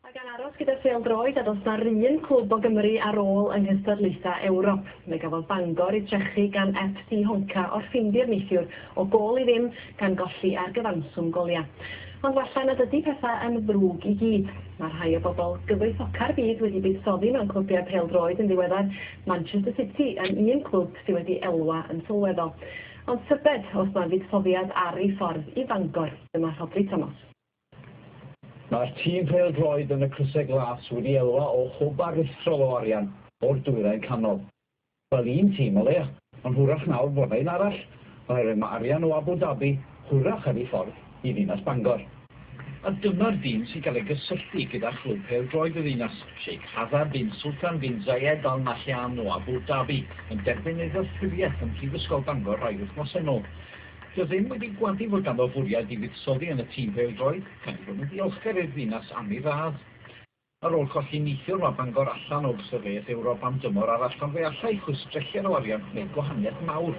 A gan aros gyda pêl-droed a does na'r un clwb o Gymru ar ôl yng nghystadlaethau Ewrop. Mae gafodd Bangor i trechu gan FC Honca o'r Ffindir neithiwr o gol i ddim gan golli ar gyfanswm golia. Ond walla nad ydy pethau yn ddrwg i gyd. Mae rhai o bobl gyfoethoca'r byd wedi buddsoddi mewn clwbiau pêl-droed yn ddiweddar. Manchester City yn un clwb sydd wedi elwa yn sylweddol. Ond tybed os mae'n fuddsoddiad ar ei ffordd i Fangor. Dyma Rhodri Thomas. Mae'r tîm pêl-droed yn y crysau glas wedi elwa o hwb aruthrol o arian o'r dwyrain canol. Fel un tîm o leia, ond hwrach nawr bod ein arall, oherwydd mae arian o Abu Dhabi hwrach ar ei ffordd i ddinas Bangor. A dyma'r dîm sy'n cael ei gysylltu gyda chlwb pêl-droed y ddinas, Sheikh Hazard bin Sultan bin Zayed Al Nahyan o Abu Dhabi, yn derbyn ei ddylfyddiaeth yn Prifysgol Bangor rhai wythnos yn ôl. Doedd ddim wedi gwadu fod ganddo fwriad i fuddsoddi yn y tîm pêl-droed, gan ei fod yn ddiolchgar i'r ddinas am ei radd. Ar ôl colli neithiwr mae Bangor allan o gystadleuaeth Ewrop am dymor arall, ond fe allai chwistrechiad o arian gwneud gwahaniaeth mawr.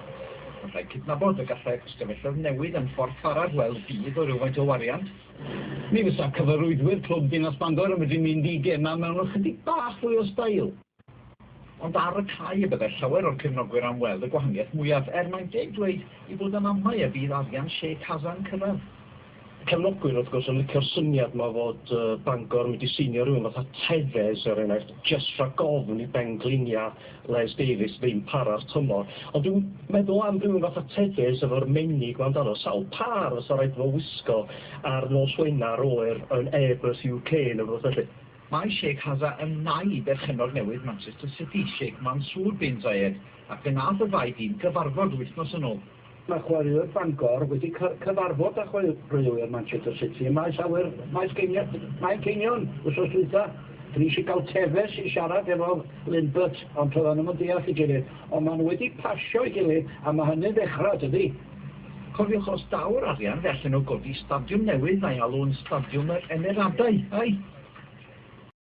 Mae'n rhaid cydnabod y gallai ystafelloedd newydd yn ffordd arall weld byd o rywfaint o wariant. Mi fysa cyfarwyddwyr clwb dinas Bangor yn medru mynd i gemau mewn ychydig bach fwy o stail. Ond ar y cae y byddai llawer o'r cefnogwyr am weld y gwahaniaeth mwyaf, mae'n dweud i fod yn amau y bydd arian Sheikh Hazard yn cyrraedd. Cefnogwyr wrth gwrs yn licio'r syniad mae fod Bangor wedi seinio rhywun fatha Tevez er enghraifft, just rhag ofn i benglinia Les Davies ddim para'r tymor. Ond dwi'n meddwl am rhywun fatha Tevez efo'r menig amdano, sawl par os o rhaid fo wisgo ar nos Wener oer yn Airbus UK neu rhywbeth felly. Mae Sheikh Hazard yn nai berchenor newydd Manchester City, Sheikh Mansour bin Zayed, ac fe nath y ddau dîm gyfarfod wythnos yn ôl. Mae chwaraewyr Bangor wedi cyfarfod â chwaraewyr Manchester City. Mae ceinion wrthos dwytha. Dyn ni eisiau gael Tevez i siarad efo Lindbert, ond roedd nhw'n deall i gilydd. Ond maen nhw wedi pasio i gilydd, a mae hynny'n ddechrau, dydy. Cofiwch os daw'r arian, fe allan nhw godi stadiwm newydd a'i alw'n stadiwm yr Emeradau, ai?